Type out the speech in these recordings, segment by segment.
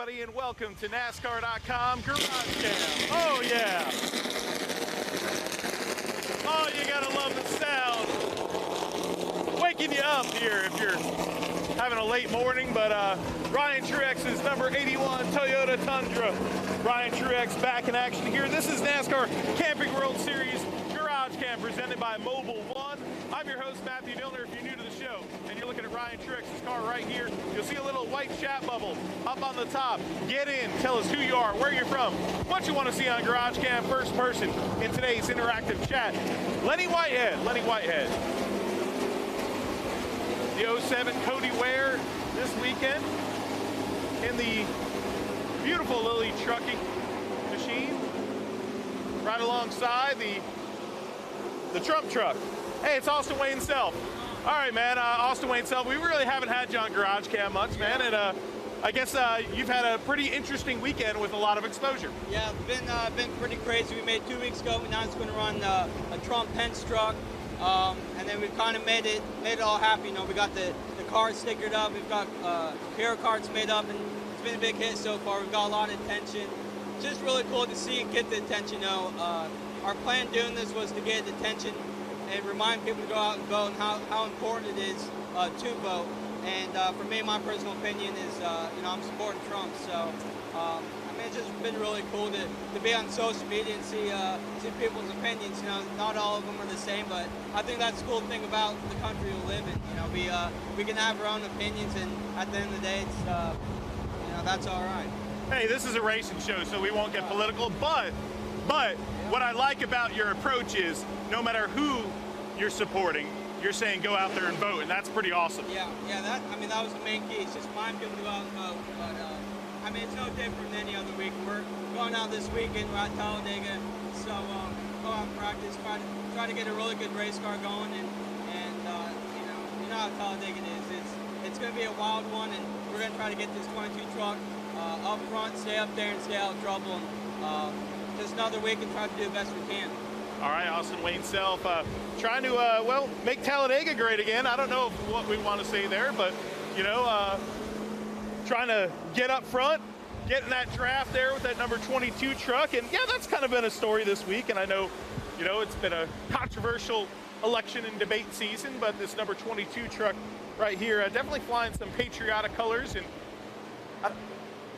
everybody, and welcome to NASCAR.com GarageCam. Oh, yeah. Oh, you gotta love the sound. Waking you up here if you're having a late morning, but Ryan Truex's number 81 Toyota Tundra. Ryan Truex back in action here. This is NASCAR Camping World Series GarageCam presented by Mobile One. I'm your host, Matthew Dillner. If you're new to the show and you're looking at Ryan Truex's car right here, you'll see a little white chat bubble up on the top. Get in, tell us who you are, where you're from, what you want to see on GarageCam first person in today's interactive chat. Lenny Whitehead. The 07 Cody Ware this weekend in the beautiful Lily trucking machine right alongside the Trump truck. Hey, it's Austin Wayne Self. All right, man, Austin Wayne Self. We really haven't had you on GarageCam much, man, and I guess you've had a pretty interesting weekend with a lot of exposure. Yeah, it's been pretty crazy. We made 2 weeks ago. Now it's going to run a Trump Pence truck, and then we've kind of made it all happy. You know, we got the cars stickered up. We've got hero cards made up, and it's been a big hit so far. We've got a lot of attention. Just really cool to see it get the attention. You know, our plan doing this was to get attention and remind people to go out and vote, and how important it is to vote. And for me, my personal opinion is, you know, I'm supporting Trump. So, I mean, it's just been really cool to be on social media and see people's opinions. You know, not all of them are the same, but I think that's the cool thing about the country we live in. You know, we can have our own opinions, and at the end of the day, it's, you know, that's all right. Hey, this is a racing show, so we won't get political, but what I like about your approach is no matter who you're supporting, you're saying go out there and vote, and that's pretty awesome. Yeah, that was the main key. It's just remind people to go out and vote. But I mean, it's no different than any other week. We're going out this weekend. We're at Talladega, so go out and practice, try to get a really good race car going, and you know how Talladega is. It's going to be a wild one, and we're going to try to get this 22 truck up front, stay up there, and stay out of trouble. And just another week and try to do the best we can. All right, Austin Wayne Self, trying to, well, make Talladega great again. I don't know what we want to say there, but, you know, trying to get up front, getting that draft there with that number 22 truck. And, yeah, that's kind of been a story this week. And I know, you know, it's been a controversial election and debate season, but this number 22 truck right here, definitely flying some patriotic colors. And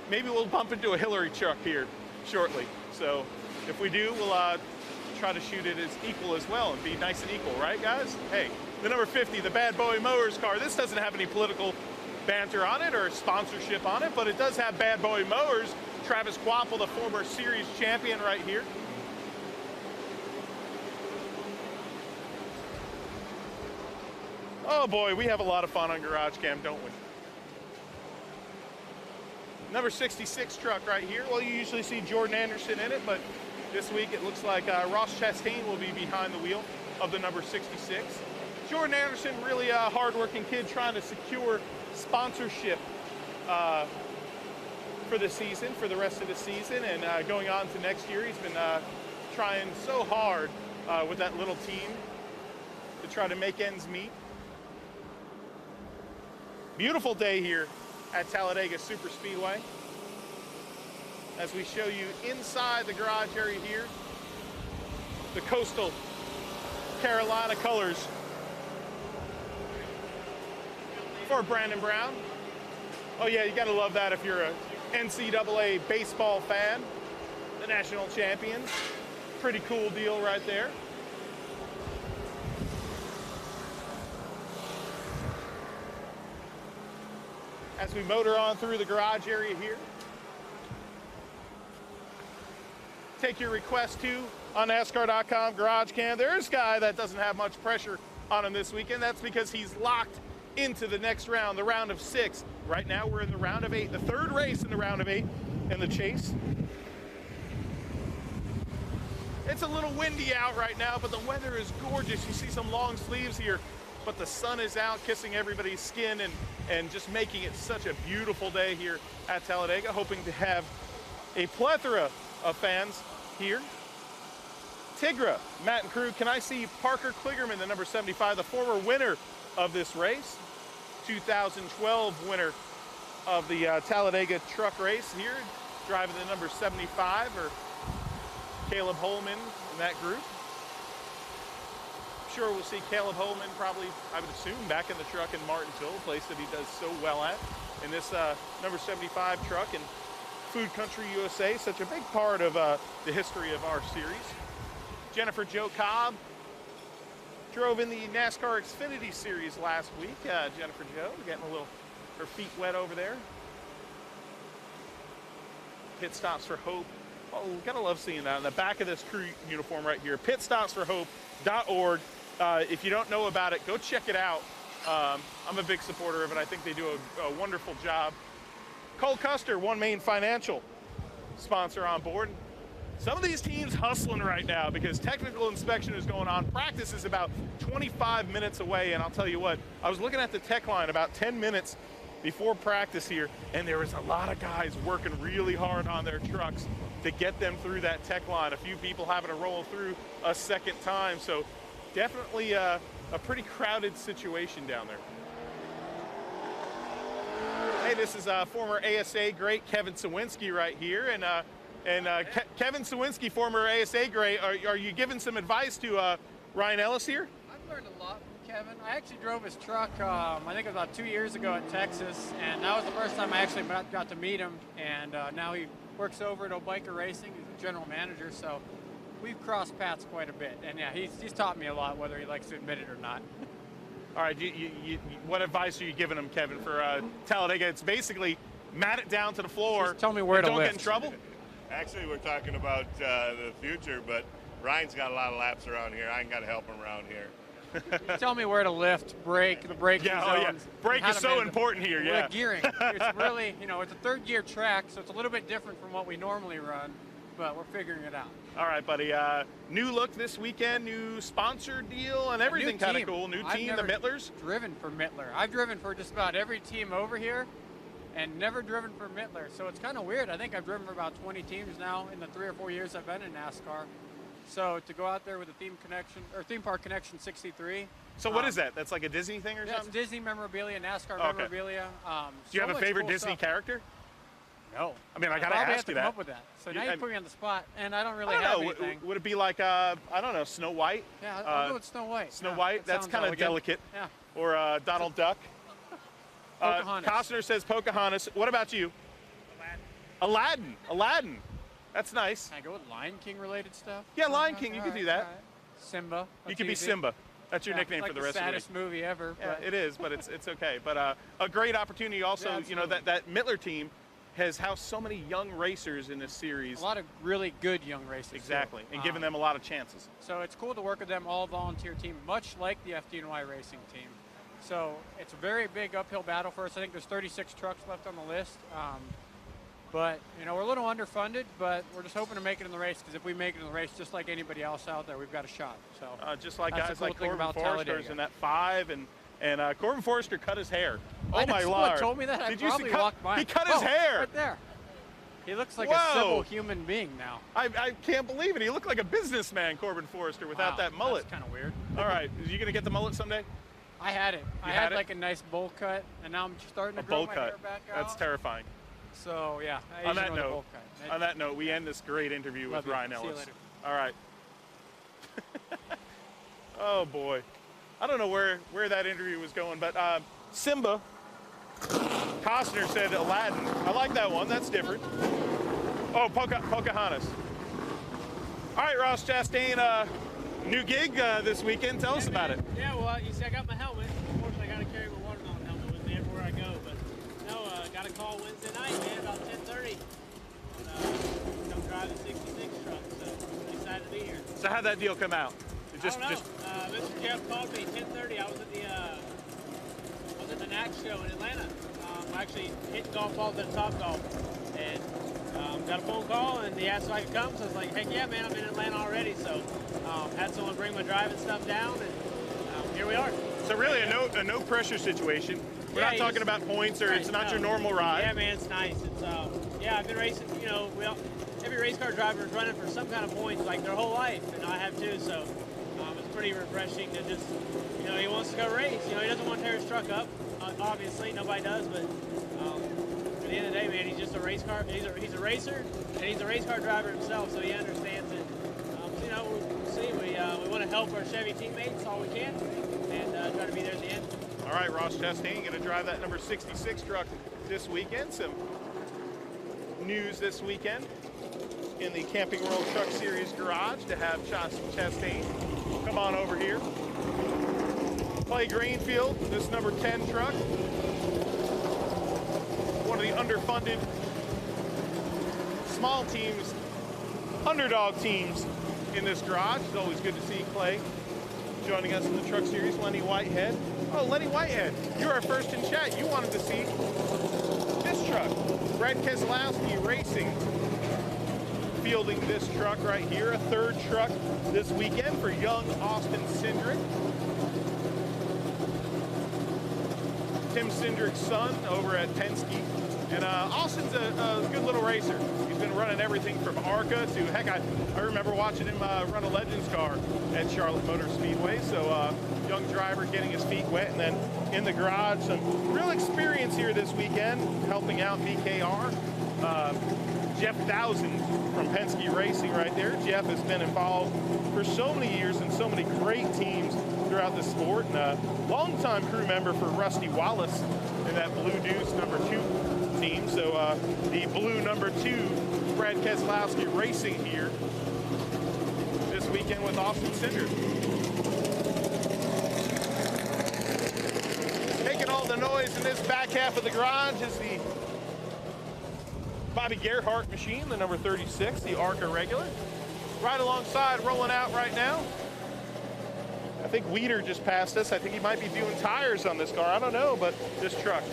maybe we'll bump into a Hillary truck here shortly. So if we do, we'll try to shoot it as equal as well and be nice and equal, right, guys? Hey, the number 50, the Bad Boy Mowers car. This doesn't have any political banter on it or sponsorship on it, but it does have Bad Boy Mowers. Travis Quapple, the former series champion, right here. Oh boy, we have a lot of fun on GarageCam, don't we? Number 66 truck right here. Well, you usually see Jordan Anderson in it, but this week it looks like Ross Chastain will be behind the wheel of the number 66. Jordan Anderson, really a hard-working kid trying to secure sponsorship for the season, for the rest of the season, and going on to next year. He's been trying so hard with that little team to try to make ends meet. Beautiful day here at Talladega Super Speedway. As we show you inside the garage area here, the coastal Carolina colors for Brandon Brown. Oh yeah, you gotta love that if you're a NCAA baseball fan. The national champions. Pretty cool deal right there. As we motor on through the garage area here. Take your request too on NASCAR.com GarageCam. There's a guy that doesn't have much pressure on him this weekend. That's because he's locked into the next round, the round of 6. Right now we're in the round of 8, the third race in the round of 8 in the chase. It's a little windy out right now, but the weather is gorgeous. You see some long sleeves here, but the sun is out kissing everybody's skin and just making it such a beautiful day here at Talladega. Hoping to have a plethora of fans here. Tigra, Matt and crew, can I see Parker Kligerman, the number 75, the former winner of this race, 2012 winner of the Talladega truck race here, driving the number 75, or Caleb Holman in that group. I'm sure we'll see Caleb Holman probably, I would assume, back in the truck in Martinsville, a place that he does so well at, in this number 75 truck in Food Country USA, such a big part of the history of our series. Jennifer Jo Cobb drove in the NASCAR Xfinity Series last week. Jennifer Jo getting her feet wet over there. Pit Stops for Hope. Oh, gotta love seeing that in the back of this crew uniform right here. pitstopsforhope.org. If you don't know about it, go check it out. I'm a big supporter of it. I think they do a wonderful job. Cole Custer, One Main Financial, sponsor on board. Some of these teams hustling right now because technical inspection is going on. Practice is about 25 minutes away, and I'll tell you what, I was looking at the tech line about 10 minutes before practice here, and there was a lot of guys working really hard on their trucks to get them through that tech line. A few people having to roll through a second time, so definitely a pretty crowded situation down there. Hey, this is former ASA great Kevin Sawinski right here, and Kevin Sawinski, former ASA great. Are you giving some advice to Ryan Ellis here? I've learned a lot from Kevin. I actually drove his truck, I think it was about 2 years ago in Texas, and that was the first time I actually got to meet him. And now he works over at Obiker Racing. He's the general manager, so we've crossed paths quite a bit. And yeah, he's taught me a lot, whether he likes to admit it or not. All right, what advice are you giving him, Kevin, for Talladega? It's basically mat it down to the floor. Just tell me where to don't lift. Get in trouble. Actually, we're talking about the future, but Ryan's got a lot of laps around here. I ain't got to help him around here. Just tell me where to lift, brake, the braking yeah, zones. Oh yeah, brake is so important here. Yeah. The gearing. It's really, it's a third gear track, so it's a little bit different from what we normally run, but we're figuring it out. All right, buddy. New look this weekend, new sponsor deal, and everything kind of cool. New team, the Mittlers. Driven for Mittler. I've driven for just about every team over here, and never driven for Mittler. So it's kind of weird. I think I've driven for about 20 teams now in the 3 or 4 years I've been in NASCAR. So to go out there with a Theme Park Connection 63. So what is that? That's like a Disney thing or yeah, something? It's Disney memorabilia, NASCAR memorabilia. Do you have a favorite Disney character? No. I mean, I gotta ask you that. Come up with that. So now you put me on the spot, and I don't really have anything. Would it be like I don't know, Snow White? Yeah, I'll go with Snow White. Snow White. That's kind of delicate. Yeah. Or Donald Duck. Pocahontas. Costner says Pocahontas. What about you? Aladdin. Aladdin. That's nice. Can I go with Lion King related stuff? Yeah, Lion King. You could do that. Right. Simba. You could be Simba. That's your nickname like for the rest of the week. Saddest movie ever. Yeah, it is, but it's okay. But a great opportunity also. Yeah, that Mittler team has housed so many young racers in this series. A lot of really good young racers. Exactly, and giving them a lot of chances. So it's cool to work with them, all volunteer team, much like the FDNY racing team. So it's a very big uphill battle for us. I think there's 36 trucks left on the list. But, we're a little underfunded, but we're just hoping to make it in the race, because if we make it in the race, just like anybody else out there, we've got a shot. So just like guys like Corbin Forrester's in that 5, and Corbin Forrester cut his hair. Oh my Lord! Told me that. Did you see? By. He cut his hair. Right there. He looks like a civil human being now. I can't believe it. He looked like a businessman, Corbin Forrester, without that mullet. That's kind of weird. All right, are you gonna get the mullet someday? I had it. I had like a nice bowl cut, and now I'm starting to grow my hair back out. That's terrifying. So yeah. On that note, we end this great interview with Ryan Ellis. See you later. All right. Oh boy, I don't know where that interview was going, but Simba. Costner said Aladdin. I like that one. That's different. Oh, Pocahontas. All right, Ross Chastain, new gig this weekend. Tell us about it. Yeah, well, you see, I got my helmet. Unfortunately, I got to carry my watermelon helmet with me everywhere I go. But no, got a call Wednesday night, man, about 10:30. Come drive the 66 truck. So I'm excited to be here. So how'd that deal come out? I don't know. Mr. Jeff called me 10:30. I was at the NACS show in Atlanta. Actually hitting golf balls at Topgolf, and got a phone call, and he asked if I could come. So I was like, heck yeah, man, I'm in Atlanta already. So had someone bring my driving stuff down, and here we are. So really a no pressure situation. We're not talking about points, or it's not your normal ride. Yeah, man, it's nice. It's I've been racing. Every race car driver is running for some kind of points like their whole life, and I have too. So it's pretty refreshing to just, he wants to go race. He doesn't want to tear his truck up. obviously. Nobody does, but at the end of the day, man, he's just a race car. He's a racer, and he's a race car driver himself, so he understands it. So, you know, we'll see. We want to help our Chevy teammates all we can, and try to be there at the end. All right, Ross Chastain going to drive that number 66 truck this weekend. Some news this weekend in the Camping World Truck Series garage to have Chastain come on over here. Clay Greenfield, this number 10 truck. One of the underfunded small teams, underdog teams in this garage. It's always good to see Clay joining us in the Truck Series. Lenny Whitehead. Oh, Lenny Whitehead, you're our first in chat. You wanted to see this truck. Brad Keselowski Racing fielding this truck right here, a third truck this weekend for young Austin Cindric. Tim Cindric's son over at Penske. And Austin's a good little racer. He's been running everything from ARCA to, heck, I remember watching him run a Legends car at Charlotte Motor Speedway. So young driver getting his feet wet, and then in the garage, some real experience here this weekend, helping out BKR. Jeff Dowson from Penske Racing right there. Jeff has been involved for so many years in so many great teams throughout the sport, and a longtime crew member for Rusty Wallace in that Blue Deuce number 2 team. So the blue number 2, Brad Keselowski Racing here this weekend with Austin Cindric. Making all the noise in this back half of the garage is the Bobby Gerhart machine, the number 36, the ARCA regular. Right alongside, rolling out right now. I think Weeder just passed us. I think he might be doing tires on this car. I don't know, but this truck.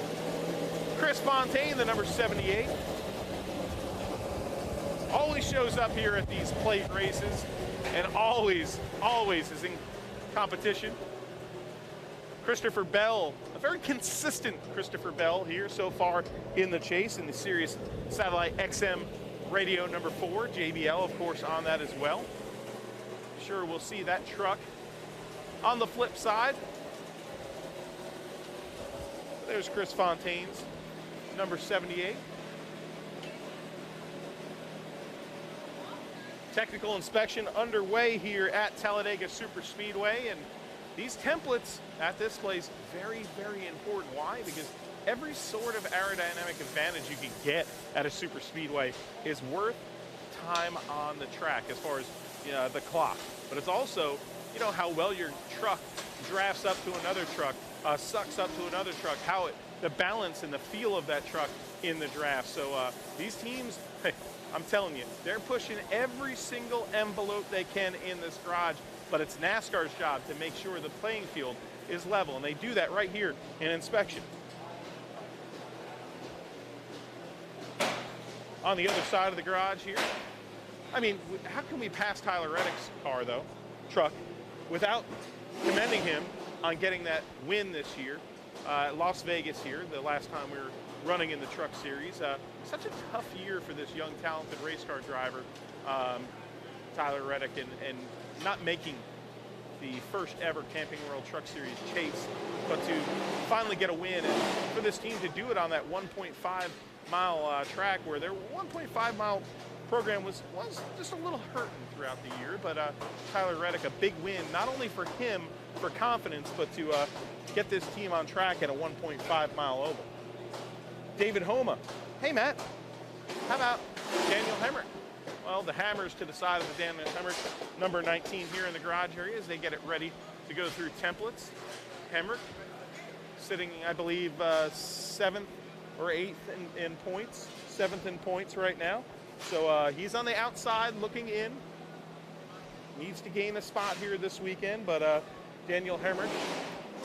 Chris Fontaine, the number 78. Always shows up here at these plate races and always is in competition. Christopher Bell, a very consistent Christopher Bell here so far in the chase in the Sirius Satellite XM radio number 4. JBL, of course, on that as well. Sure, we'll see that truck on the flip side. There's Chris Fontaine's number 78. Technical inspection underway here at Talladega Super Speedway, and these templates at this place, very, very important. Why? Because every sort of aerodynamic advantage you can get at a super speedway is worth time on the track as far as the clock. But it's also, you know, how well your truck drafts up to another truck, sucks up to another truck, how the balance and the feel of that truck in the draft. So these teams, I'm telling you, they're pushing every single envelope they can in this garage. But it's NASCAR's job to make sure the playing field is level, and they do that right here in inspection. On the other side of the garage here, I mean, how can we pass Tyler Reddick's car, though, truck, without commending him on getting that win this year at Las Vegas here, the last time we were running in the Truck Series. Such a tough year for this young, talented race car driver, Tyler Reddick, and not making the first ever Camping World Truck Series chase, but to finally get a win, and for this team to do it on that 1.5 mile track, where their 1.5 mile program was just a little hurting throughout the year. But Tyler Reddick, a big win, not only for him for confidence, but to get this team on track at a 1.5 mile oval. David Homa. Hey, Matt. How about Daniel Hemrick? Well, the Hammers to the side of the Daniel Hemrick, number 19 here in the garage area as they get it ready to go through templates. Hemrick sitting, I believe, 7th or 8th in points, 7th in points right now. So he's on the outside looking in. Needs to gain a spot here this weekend, but Daniel Hemrick,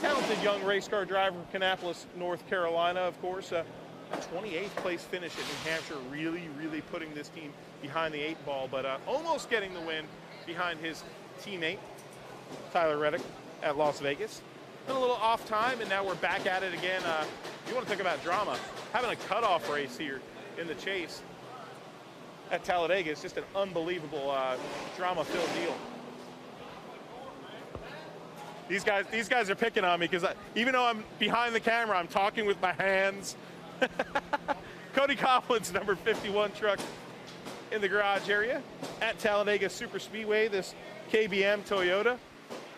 talented young race car driver from Kannapolis, North Carolina, of course. A 28th place finish at New Hampshire, really putting this team behind the 8 ball, but almost getting the win behind his teammate, Tyler Reddick, at Las Vegas. Been a little off time, and now we're back at it again. You want to talk about drama. Having a cutoff race here in the chase at Talladega is just an unbelievable drama-filled deal. These guys are picking on me because even though I'm behind the camera, I'm talking with my hands. Cody Coughlin's number 51 truck in the garage area at Talladega Super Speedway. This KBM Toyota.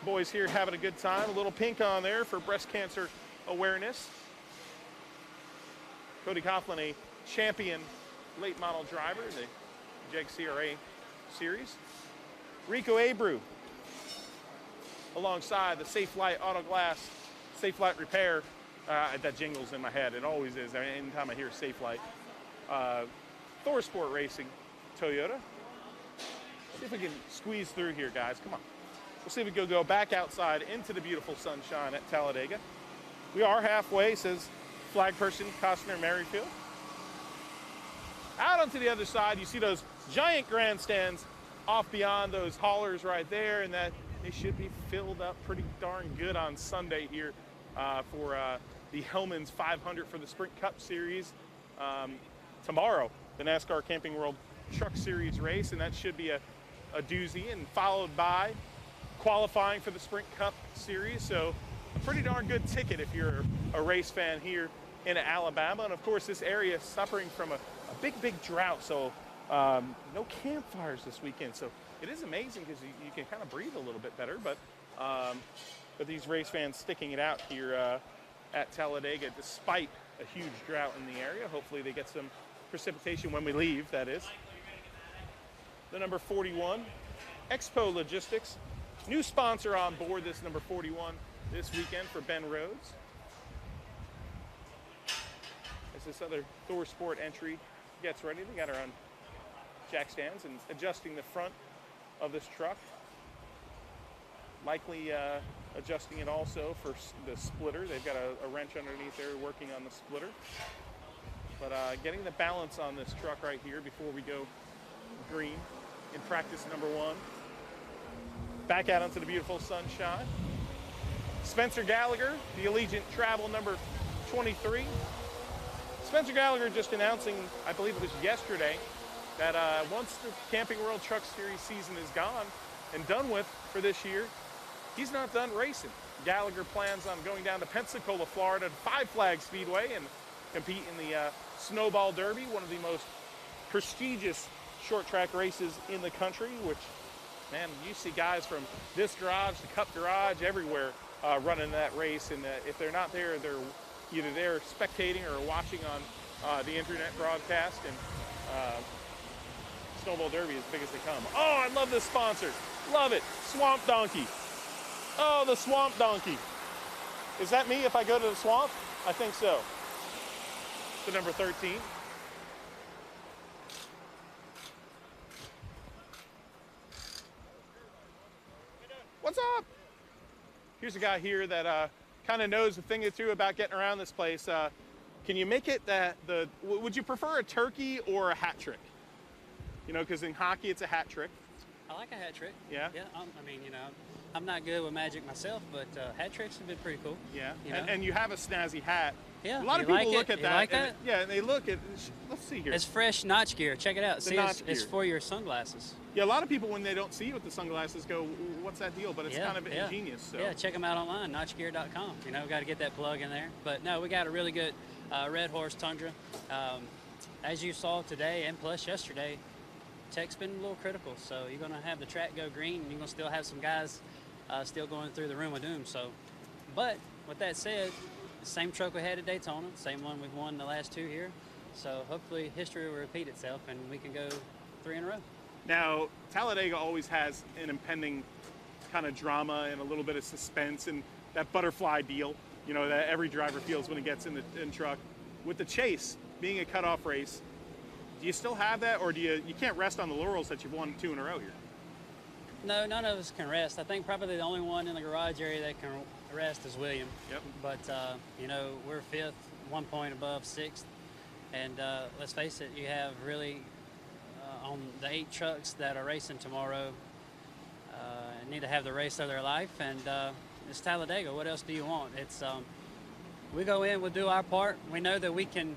Boys here having a good time. A little pink on there for breast cancer awareness. Cody Coughlin, a champion late model driver, the JEG CRA series. Rico Abreu, alongside the Safe Light Auto Glass, Safe Light Repair. That jingles in my head. It always is. Anytime I hear Safe Light. Thor Sport Racing, Toyota. See if we can squeeze through here, guys. Come on. We'll see if we can go back outside into the beautiful sunshine at Talladega. We are halfway, says flag person Costner Merrifield. Out onto the other side, you see those giant grandstands off beyond those haulers right there, and that they should be filled up pretty darn good on Sunday here for the Hellman's 500 for the Sprint Cup Series. Tomorrow, the NASCAR Camping World Truck Series race, and that should be a doozy, and followed by qualifying for the Sprint Cup Series. So a pretty darn good ticket if you're a race fan here in Alabama. And of course, this area is suffering from a big drought, so no campfires this weekend. So it is amazing because you can kind of breathe a little bit better, but these race fans sticking it out here at Talladega despite a huge drought in the area. Hopefully they get some precipitation when we leave, that is. The number 41, Expo Logistics. New sponsor on board this number 41 this weekend for Ben Rhodes. As this other Thor Sport entry gets ready, they got her on jack stands and adjusting the front of this truck. Likely adjusting it also for the splitter. They've got a wrench underneath there working on the splitter. But getting the balance on this truck right here before we go green in practice number 1. Back out onto the beautiful sunshine. Spencer Gallagher, the Allegiant Travel number 23. Spencer Gallagher just announcing, I believe it was yesterday, that once the Camping World Truck Series season is gone and done with for this year, he's not done racing. Gallagher plans on going down to Pensacola, Florida, to Five Flag Speedway and compete in the Snowball Derby, one of the most prestigious short track races in the country, which, man, you see guys from this garage, the Cup Garage, everywhere running that race. And if they're not there, they're either there spectating or watching on the internet broadcast. And Snowball Derby as big as they come. Oh, I love this sponsor. Love it. Swamp Donkey. Oh, the Swamp Donkey. Is that me if I go to the swamp? I think so. The number 13. What's up? Here's a guy here that kind of knows a thing or two about getting around this place. Can you make it would you prefer a turkey or a hat trick? You know, because in hockey it's a hat trick. I like a hat trick. Yeah? Yeah, I mean, you know, I'm not good with magic myself, but hat tricks have been pretty cool. Yeah, you know? and you have a snazzy hat. Yeah, a lot of you people like look it? at You that. like that? Yeah, and they look at, let's see here. It's fresh notch gear. Check it out. See, notch it's gear. for your sunglasses. Yeah, a lot of people when they don't see you with the sunglasses go, what's that deal? But it's kind of ingenious. So. Yeah, check them out online, notchgear.com. You know, got to get that plug in there. But no, we got a really good Red Horse Tundra. As you saw today and plus yesterday, tech's been a little critical. So you're going to have the track go green, and you're going to still have some guys still going through the room of doom. So, but with that said, the same truck we had at Daytona, same one we've won the last 2 here. So hopefully history will repeat itself and we can go 3 in a row. Now, Talladega always has an impending kind of drama and a little bit of suspense and that butterfly deal, you know, that every driver feels when he gets in the truck. With the Chase being a cutoff race, do you still have that, or do you can't rest on the laurels that you've won 2 in a row here? No, none of us can rest. I think probably the only one in the garage area that can rest is William. Yep. But, you know, we're 5th, 1 point above 6th. And let's face it, you have really, on the 8 trucks that are racing tomorrow, need to have the race of their life. And it's Talladega. What else do you want? It's we go in, we'll do our part. We know that we can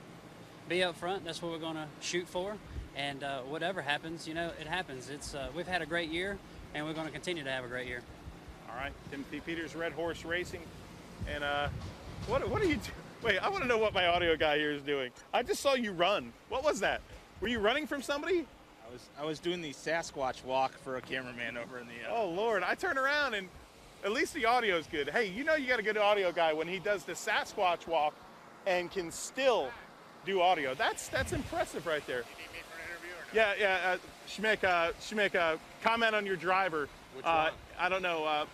be up front. That's what we're going to shoot for. And whatever happens, you know, it happens. It's we've had a great year, and we're going to continue to have a great year. All right, Timothy Peters, Red Horse Racing. And what are you doing? Wait, I want to know what my audio guy here is doing. I just saw you run. What was that? Were you running from somebody? I was doing the Sasquatch walk for a cameraman over in the. Oh Lord! I turn around and at least the audio is good. Hey, you know you got a good audio guy when he does the Sasquatch walk and can still do audio. That's impressive right there. You need me for an interview or no? Yeah. Schmick, comment on your driver. Which one? I don't know.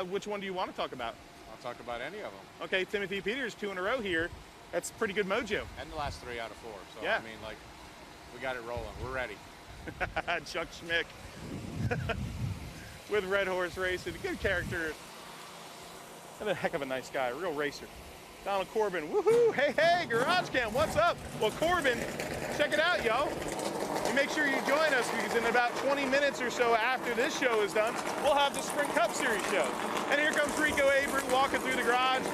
Which one do you want to talk about? I'll talk about any of them. Okay, Timothy Peters, 2 in a row here. That's pretty good mojo. And the last 3 out of 4. So, Yeah. I mean, like, we got it rolling. We're ready. Chuck Schmick with Red Horse Racing. Good character. And a heck of a nice guy, a real racer. Donald Corbin, woohoo! Hey, GarageCam, what's up? Well, Corbin, check it out, y'all. You make sure you join us because in about 20 minutes or so after this show is done, we'll have the Sprint Cup Series show. And here comes Rico Abreu walking through the garage.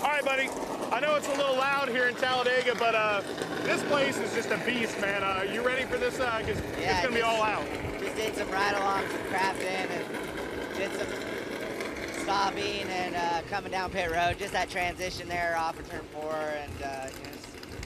All right, buddy. I know it's a little loud here in Talladega, but this place is just a beast, man. You ready for this? Because it's going to be all out. Just did some ride-alongs, some crafting, and did some stopping and coming down pit road. Just that transition there off of turn 4, and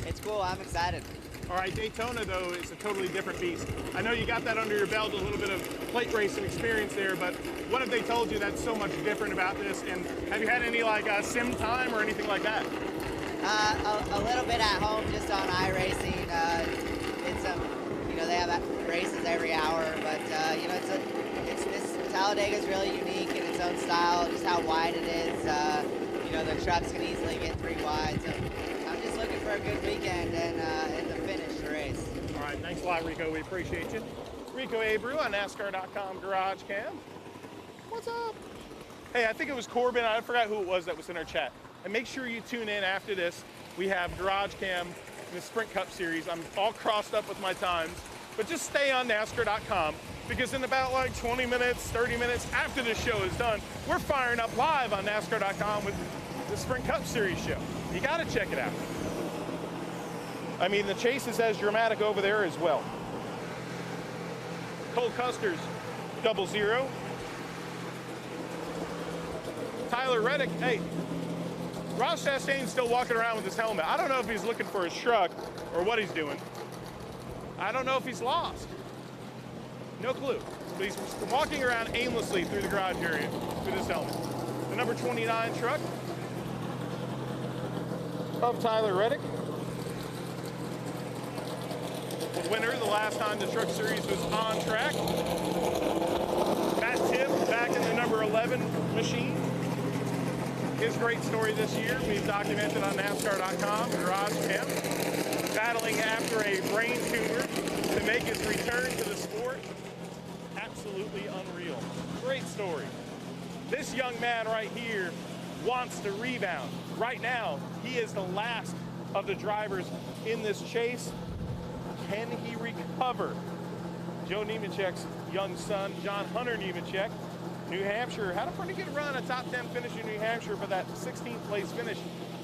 it's cool. I'm excited. All right, Daytona, though, is a totally different beast. I know you got that under your belt, a little bit of plate racing experience there, but what have they told you that's so much different about this? And have you had any, like, sim time or anything like that? A little bit at home, just on iRacing. Did some, they have races every hour, but, Talladega is really unique in its own style, just how wide it is. The trucks can easily get 3 wide, so I'm just looking for a good weekend and to finish the race. All right, thanks a lot, Rico. We appreciate you. Rico Abreu on NASCAR.com GarageCam. What's up? Hey, I think it was Corbin. I forgot who it was that was in our chat. And make sure you tune in after this. We have GarageCam in the Sprint Cup Series. I'm all crossed up with my times, but just stay on NASCAR.com because in about like 20 minutes, 30 minutes after the show is done, we're firing up live on NASCAR.com with the Sprint Cup Series show. You got to check it out. I mean, the chase is as dramatic over there as well. Cole Custer's 00. Tyler Reddick, hey, Ross Chastain's still walking around with his helmet. I don't know if he's looking for his truck or what he's doing. I don't know if he's lost. No clue. But he's walking around aimlessly through the garage area with his helmet. The number 29 truck of Tyler Reddick. The winner the last time the Truck Series was on track. Matt Tibb back in the number 11 machine. His great story this year we've documented on NASCAR.com, GarageCam. Battling after a brain tumor to make his return to the sport. Absolutely unreal. Great story. This young man right here wants to rebound. Right now, he is the last of the drivers in this chase. Can he recover? Joe Nemechek's young son, John Hunter Nemechek, New Hampshire, had a pretty good run, a top 10 finish in New Hampshire, but that 16th place finish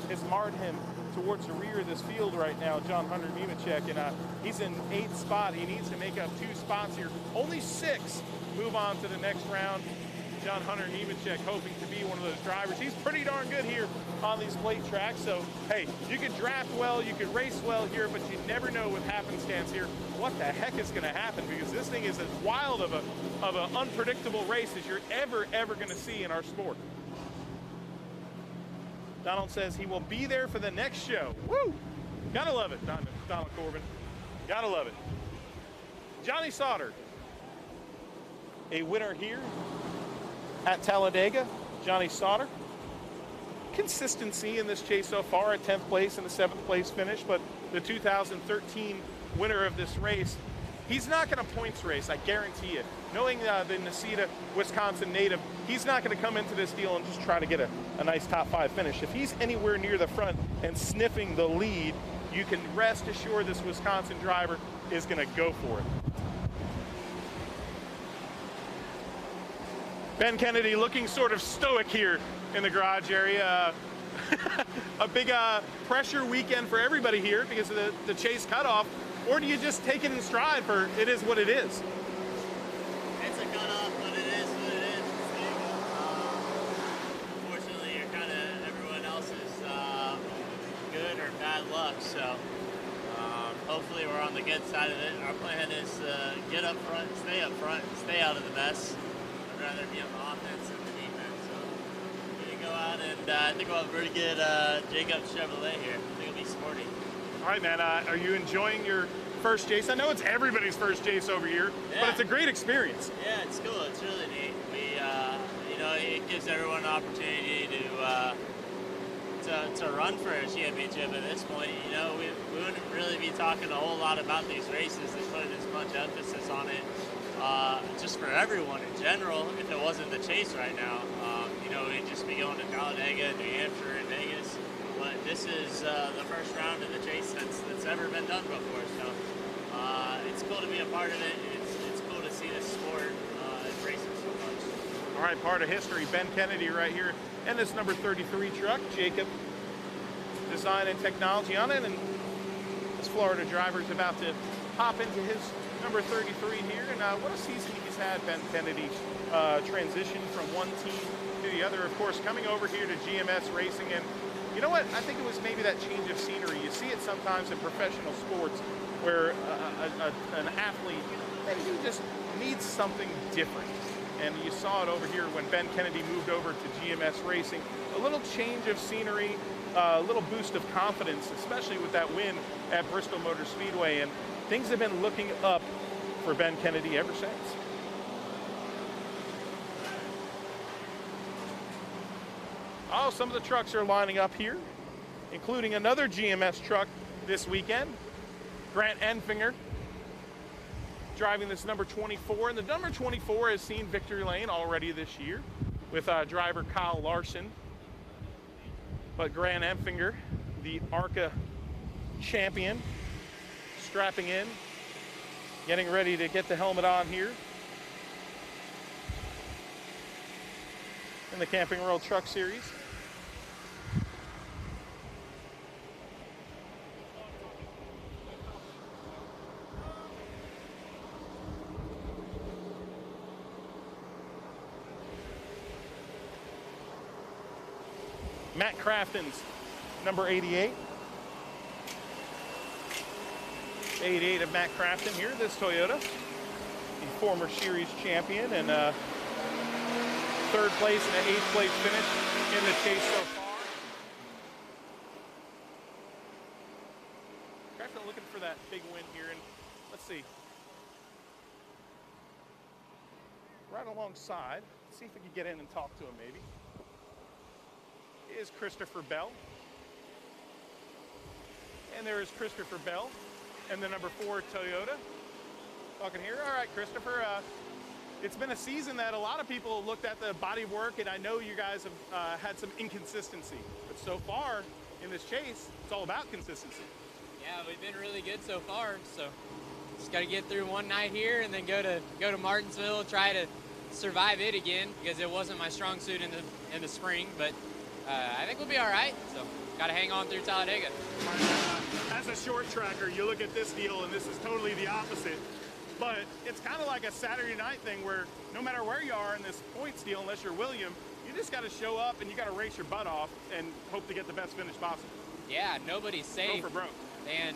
has marred him towards the rear of this field right now, John Hunter Nemechek, and he's in 8th spot. He needs to make up 2 spots here. Only 6 move on to the next round. John Hunter Nemechek hoping to be one of those drivers. He's pretty darn good here on these plate tracks. So, hey, you could draft well, you could race well here, but you never know with happenstance here what the heck is going to happen because this thing is as wild of an unpredictable race as you're ever going to see in our sport. Donald says he will be there for the next show. Woo! Gotta love it, Donald Corbin. Gotta love it. Johnny Sauter, a winner here at Talladega. Johnny Sauter. Consistency in this chase so far, a 10th place and a 7th place finish, but the 2013 winner of this race, he's not going to points race, I guarantee it. Knowing the Necedah, Wisconsin native, he's not going to come into this deal and just try to get a nice top 5 finish. If he's anywhere near the front and sniffing the lead, you can rest assured this Wisconsin driver is going to go for it. Ben Kennedy looking sort of stoic here in the garage area. A big pressure weekend for everybody here because of the chase cutoff. Or do you just take it in stride for it is what it is? It's a cutoff, but it is what it is. bad luck. So hopefully we're on the good side of it. Our plan is to get up front, stay out of the mess. I'd rather be on the offense than the defense. So we're gonna go out and I think we'll have a pretty good Jacobs Chevrolet here. I think it'll be sporty. All right, man. Are you enjoying your first chase? I know it's everybody's first chase over here, but it's a great experience. Yeah, it's cool. It's really neat. We, you know, it gives everyone an opportunity to run for a championship at this point. You know, we wouldn't really be talking a whole lot about these races and putting as much emphasis on it, just for everyone in general, if it wasn't the chase right now. You know, we'd just be going to Talladega, New Hampshire, and Vegas. But this is the first round of the chase that's ever been done before. So it's cool to be a part of it. It's cool to see this sport and racing so much. All right, part of history. Ben Kennedy right here, and this number 33 truck. Jacob Design and Technology on it, and this Florida driver is about to hop into his number 33 here. And what a season he's had, Ben Kennedy. Transition from one team to the other, of course, coming over here to GMS Racing. And you know what? I think it was maybe that change of scenery. You see it sometimes in professional sports where an athlete, he just needs something different. And you saw it over here when Ben Kennedy moved over to GMS Racing. A little change of scenery, a little boost of confidence, especially with that win at Bristol Motor Speedway. And things have been looking up for Ben Kennedy ever since. Oh, some of the trucks are lining up here, including another GMS truck this weekend. Grant Enfinger driving this number 24, and the number 24 has seen victory lane already this year with driver Kyle Larson. But Grant Enfinger, the ARCA champion, strapping in, getting ready to get the helmet on here in the Camping World Truck Series. Matt Crafton's number 88. 88 of Matt Crafton here, this Toyota. The former series champion and third place and an 8th place finish in the chase so far. Crafton looking for that big win here, and let's see. Right alongside, see if we can get in and talk to him maybe, is Christopher Bell. And there is Christopher Bell and the number 4 Toyota. Talking here. All right, Christopher, it's been a season that a lot of people looked at the body of work, and I know you guys have had some inconsistency. But so far in this chase, it's all about consistency. Yeah, we've been really good so far. So just got to get through one night here and then go to Martinsville, try to survive it again, because it wasn't my strong suit in the spring. But I think we'll be all right. So got to hang on through Talladega. As a short tracker, you look at this deal, and this is totally the opposite. But it's kind of like a Saturday night thing where no matter where you are in this points deal, unless you're William, you just got to show up and you got to race your butt off and hope to get the best finish possible. Yeah, nobody's safe. Go for broke. And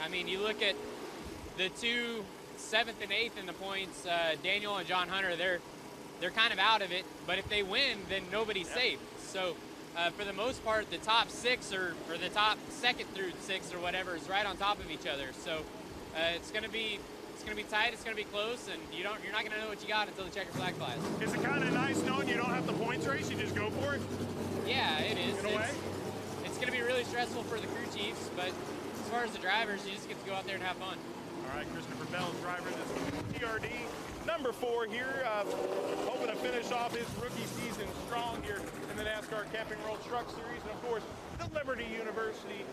I mean, you look at the two 7th and 8th in the points, Daniel and John Hunter, they're kind of out of it. But if they win, then nobody's safe. So for the most part, the top 6 or the top 2nd through 6th or whatever is right on top of each other. So it's going to be tight. It's going to be close, and you're not going to know what you got until the checker flag flies. Is it kind of nice knowing you don't have the points race? You just go for it. Yeah, it is. In a way, it's going to be really stressful for the crew chiefs, but as far as the drivers, you just get to go out there and have fun. All right, Christopher Bell, driver of this TRD number 4 here, hoping to finish off his rookie season strong here in the NASCAR Camping World Truck Series, and of course, the Liberty University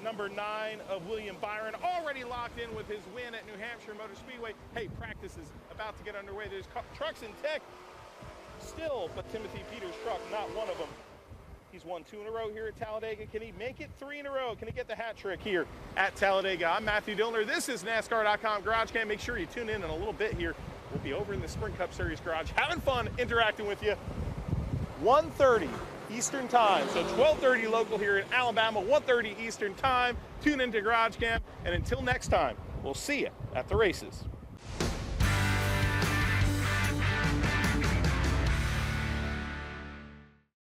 number 9 of William Byron, already locked in with his win at New Hampshire Motor Speedway. Hey, practice is about to get underway. There's trucks in tech still, but Timothy Peters' truck, not one of them. He's won 2 in a row here at Talladega. Can he make it 3 in a row? Can he get the hat trick here at Talladega? I'm Matthew Dillner. This is NASCAR.com GarageCam. Make sure you tune in a little bit here. We'll be over in the Sprint Cup Series garage, having fun interacting with you. 1:30 Eastern time. So 12:30 local here in Alabama, 1:30 Eastern time. Tune into GarageCam, and until next time, we'll see you at the races.